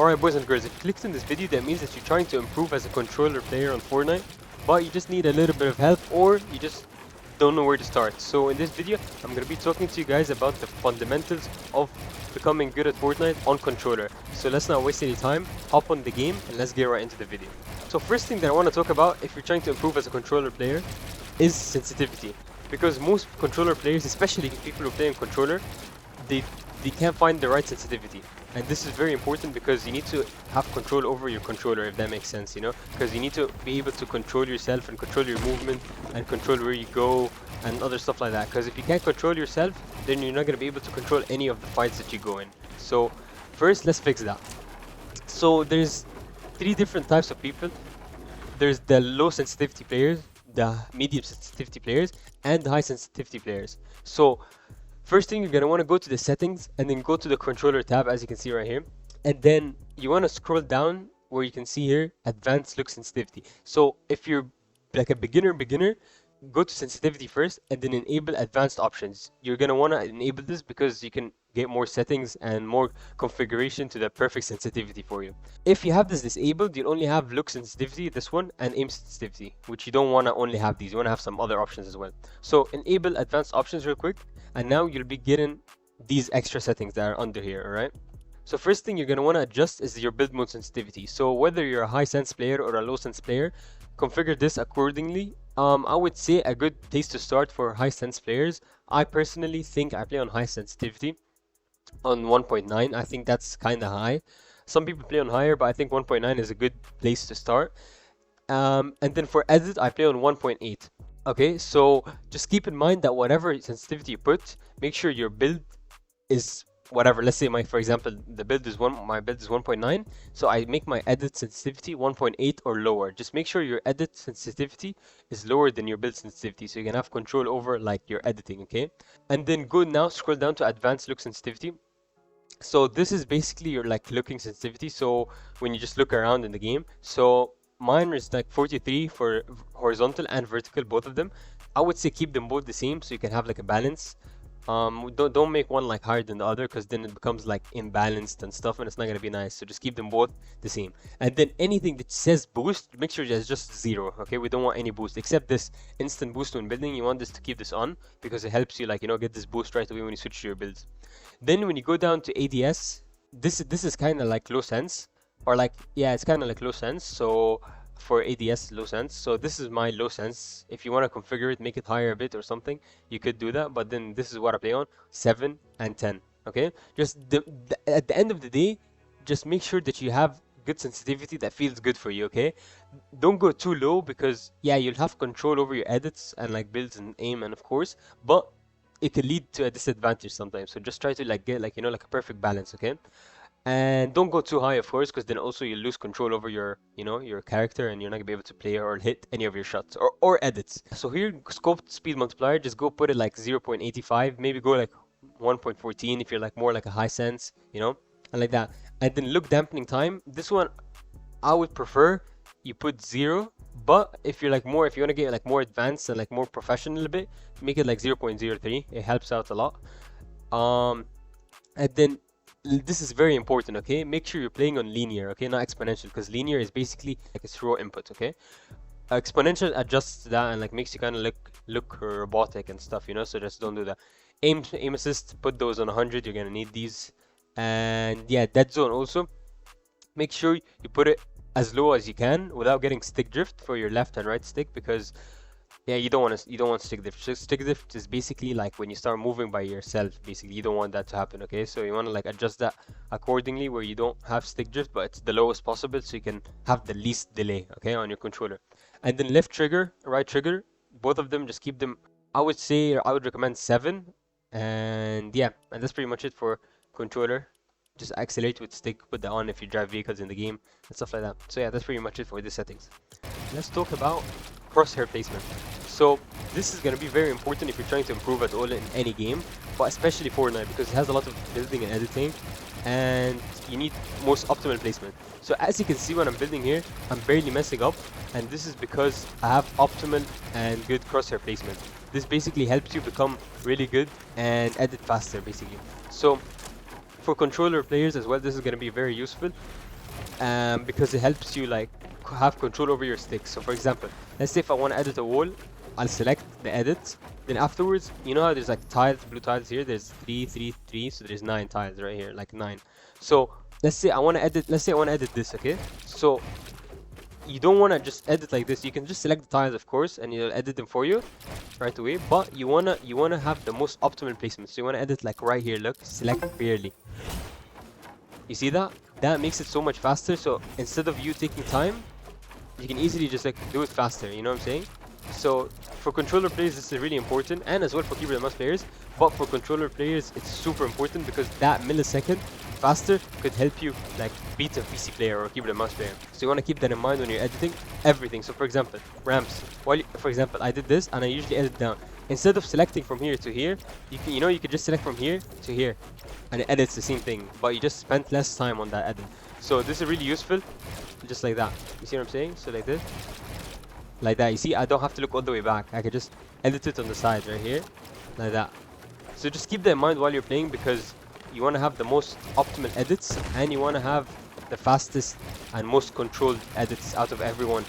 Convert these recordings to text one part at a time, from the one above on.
Alright boys and girls, if you clicked on this video, that means that you're trying to improve as a controller player on Fortnite, but you just need a little bit of help, or you just don't know where to start. So in this video, I'm going to be talking to you guys about the fundamentals of becoming good at Fortnite on controller. So let's not waste any time, hop on the game, and let's get right into the video. So first thing that I want to talk about, if you're trying to improve as a controller player, is sensitivity. Because most controller players, especially people who play on controller, they can't find the right sensitivity. And this is very important because you need to have control over your controller, if that makes sense, you know? Because you need to be able to control yourself and control your movement and control where you go and other stuff like that. Because if you can't control yourself, then you're not going to be able to control any of the fights that you go in. So first, let's fix that. So there's three different types of people. There's the low sensitivity players, the medium sensitivity players, and the high sensitivity players. So first thing, you're going to want to go to the settings and then go to the controller tab, as you can see right here. And then you want to scroll down where you can see here, advanced look sensitivity. So if you're like a beginner, go to sensitivity first and then enable advanced options. You're going to want to enable this because you can get more settings and more configuration to the perfect sensitivity for you. If you have this disabled, you'll only have look sensitivity, this one, and aim sensitivity, which you don't want to only have these. You want to have some other options as well. So enable advanced options real quick, and now you'll be getting these extra settings that are under here, alright? So first thing you're going to want to adjust is your build mode sensitivity. So whether you're a high sense player or a low sense player, configure this accordingly. I would say a good place to start for high sense players. I personally think I play on high sensitivity on 1.9. I think that's kind of high. Some people play on higher, but I think 1.9 is a good place to start. And then for edit, I play on 1.8. Okay, so just keep in mind that whatever sensitivity you put, make sure your build is whatever. Let's say my build is 1.9, so I make my edit sensitivity 1.8 or lower. Just make sure your edit sensitivity is lower than your build sensitivity, so you can have control over like your editing, okay? And then go now, scroll down to advanced look sensitivity. So this is basically your like looking sensitivity, so when you just look around in the game. So mine is like 43 for horizontal and vertical, both of them. I would say keep them both the same so you can have like a balance. Don't make one like higher than the other, because then it becomes like imbalanced and stuff, and it's not gonna be nice. So just keep them both the same. And then anything that says boost, make sure it's just 0. Okay, we don't want any boost except this instant boost when building. You want this to keep this on because it helps you, like, you know, get this boost right away when you switch to your builds. Then when you go down to ADS, this is kind of like low sense, or like, yeah, it's kind of like low sense. So for ADS, low sense. So this is my low sense. If you want to configure it, make it higher a bit or something, you could do that. But then this is what I play on, 7 and 10. Okay, just at the end of the day, just make sure that you have good sensitivity that feels good for you. Okay, don't go too low, because yeah, you'll have control over your edits and like builds and aim, and of course, but it can lead to a disadvantage sometimes. So just try to like get like, you know, like a perfect balance. Okay, and don't go too high, of course, because then also you lose control over your, you know, your character, and you're not gonna be able to play or hit any of your shots or edits. So here, scope speed multiplier, just go put it like 0.85, maybe go like 1.14 if you're like more like a high sense, you know, and like that. And then look dampening time, this one I would prefer you put 0, but if you're like more, if you want to get like more advanced and like more professional a bit, make it like 0.03. It helps out a lot. And then this is very important, okay? Make sure you're playing on linear, okay, not exponential, because linear is basically like a raw input, okay? Exponential adjusts that and like makes you kind of look robotic and stuff, you know, so just don't do that. Aim assist, put those on 100. You're gonna need these. And yeah, dead zone also, make sure you put it as low as you can without getting stick drift for your left and right stick, because yeah, you don't want stick drift. Stick drift is basically like when you start moving by yourself. Basically, you don't want that to happen. Okay, so you want to like adjust that accordingly, where you don't have stick drift, but it's the lowest possible, so you can have the least delay, okay, on your controller. And then left trigger, right trigger, both of them, just keep them. I would say I would recommend 7, and yeah, and that's pretty much it for controller. Just accelerate with stick, put that on if you drive vehicles in the game and stuff like that. So yeah, that's pretty much it for the settings. Let's talk about crosshair placement. So this is going to be very important if you're trying to improve at all in any game, but especially Fortnite, because it has a lot of building and editing, and you need most optimal placement. So as you can see, when I'm building here, I'm barely messing up, and this is because I have optimal and good crosshair placement. This basically helps you become really good and edit faster, basically. So for controller players as well, this is going to be very useful. because it helps you like have control over your stick. So for example, let's say if I want to edit a wall, I'll select the edit. Then afterwards, you know how there's like tiles, blue tiles here. There's 3, 3, 3. So there's 9 tiles right here, like 9. So let's say I want to edit. Let's say I want to edit this. Okay. So you don't want to just edit like this. You can just select the tiles, of course, and it'll edit them for you right away. But you wanna have the most optimal placement. So you wanna edit like right here. Look, select barely. You see that? That makes it so much faster. So instead of you taking time, you can easily just like do it faster. You know what I'm saying? So for controller players, this is really important, and as well for keyboard and mouse players. But for controller players, it's super important because that millisecond faster could help you like beat a PC player or a keyboard and mouse player. So you want to keep that in mind when you're editing everything. So for example, ramps. For example, I did this and I usually edit down. Instead of selecting from here to here, you could just select from here to here, and it edits the same thing. But you just spent less time on that edit. So this is really useful, just like that. You see what I'm saying? So like this, like that. You see, I don't have to look all the way back. I can just edit it on the side right here, like that. So just keep that in mind while you're playing because you want to have the most optimal edits and you want to have the fastest and most controlled edits out of everyone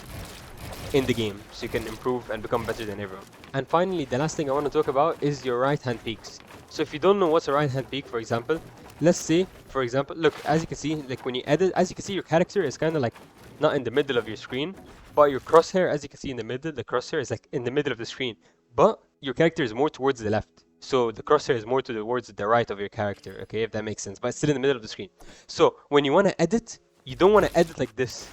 in the game, so you can improve and become better than everyone. And finally, the last thing I want to talk about is your right hand peaks. So if you don't know what's a right hand peak, for example, let's say, for example, look, as you can see, like when you edit, as you can see, your character is kind of like not in the middle of your screen, but your crosshair, as you can see in the middle, the crosshair is like in the middle of the screen, but your character is more towards the left. So the crosshair is more towards the right of your character, okay, if that makes sense, but it's still in the middle of the screen. So when you want to edit, you don't want to edit like this,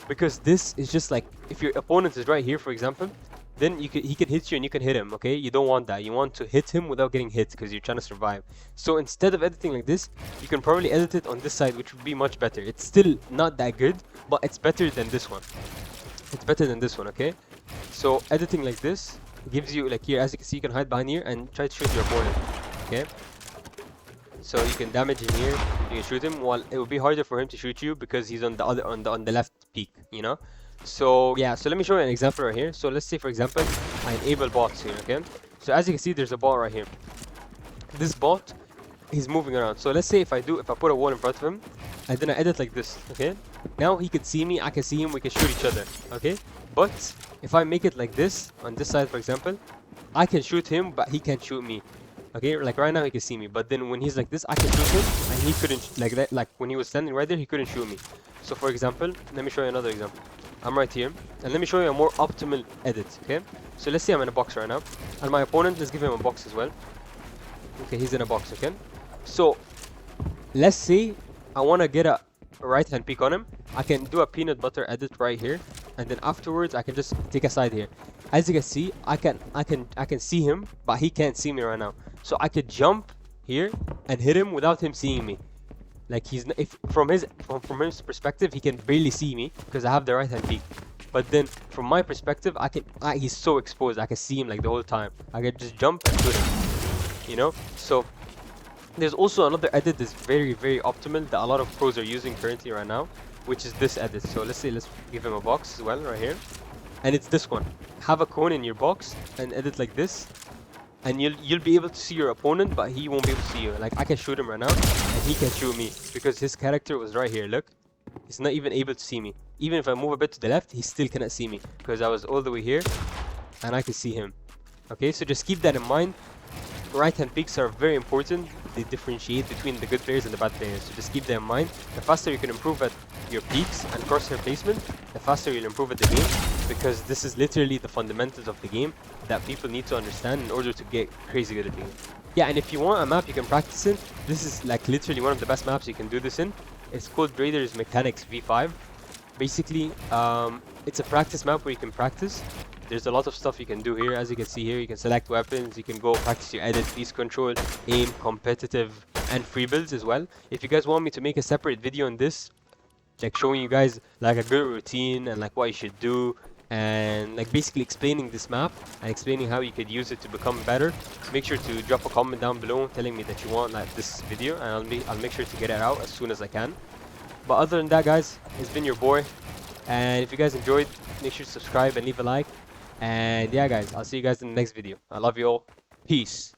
because this is just like, if your opponent is right here, for example, then he can hit you and you can hit him, okay? You don't want that. You want to hit him without getting hit because you're trying to survive. So instead of editing like this, you can probably edit it on this side, which would be much better. It's still not that good, but it's better than this one. It's better than this one, okay? So editing like this gives you, like here, as you can see, you can hide behind here and try to shoot your opponent, okay? So you can damage him here, you can shoot him, while it will be harder for him to shoot you because he's on the other, on the left peak, you know? So yeah, so let me show you an example right here. So let's say, for example, I enable bots here, okay? So as you can see, there's a bot right here. This bot, he's moving around. So let's say if I put a wall in front of him, and then I edit like this, okay? Now he can see me, I can see him, we can shoot each other, okay? But if I make it like this, on this side, for example, I can shoot him, but he can't shoot me. Okay, like right now he can see me, but then when he's like this, I can shoot him, and he couldn't, like that, like when he was standing right there, he couldn't shoot me. So for example, let me show you another example. I'm right here, and let me show you a more optimal edit, okay? So let's say I'm in a box right now, and my opponent, let's give him a box as well. Okay, he's in a box, okay? So, let's say I want to get a right hand peek on him. I can do a peanut butter edit right here, and then afterwards I can just take a side here. As you can see, I can see him, but he can't see me right now. So I could jump here and hit him without him seeing me. Like from his perspective, he can barely see me because I have the right hand peek. But then from my perspective, he's so exposed. I can see him like the whole time. I can just jump and shoot him. You know? So there's also another edit that's very, very optimal that a lot of pros are using currently right now, which is this edit. So let's give him a box as well right here, and it's this one. Have a cone in your box and edit like this, and you'll be able to see your opponent, but he won't be able to see you. Like I can shoot him right now, and he can shoot me because his character was right here. Look, he's not even able to see me. Even if I move a bit to the left, he still cannot see me because I was all the way here, and I can see him. Okay, so just keep that in mind. Right hand peaks are very important. They differentiate between the good players and the bad players. So just keep that in mind. The faster you can improve at your peaks and crosshair placement, the faster you'll improve at the game, because this is literally the fundamentals of the game that people need to understand in order to get crazy good at the game. Yeah, and if you want a map you can practice in, this is like literally one of the best maps you can do this in. It's called Raiders Mechanics V5. Basically, it's a practice map where you can practice. There's a lot of stuff you can do here. As you can see here, you can select weapons, you can go practice your edit, piece control, aim, competitive, and free builds as well. If you guys want me to make a separate video on this, like showing you guys like a good routine and like what you should do, and like basically explaining this map and explaining how you could use it to become better, make sure to drop a comment down below telling me that you want like this video, and I'll make sure to get it out as soon as I can. But other than that, guys, it's been your boy, and if you guys enjoyed, make sure to subscribe and leave a like. And yeah, guys, I'll see you guys in the next video. I love you all. Peace.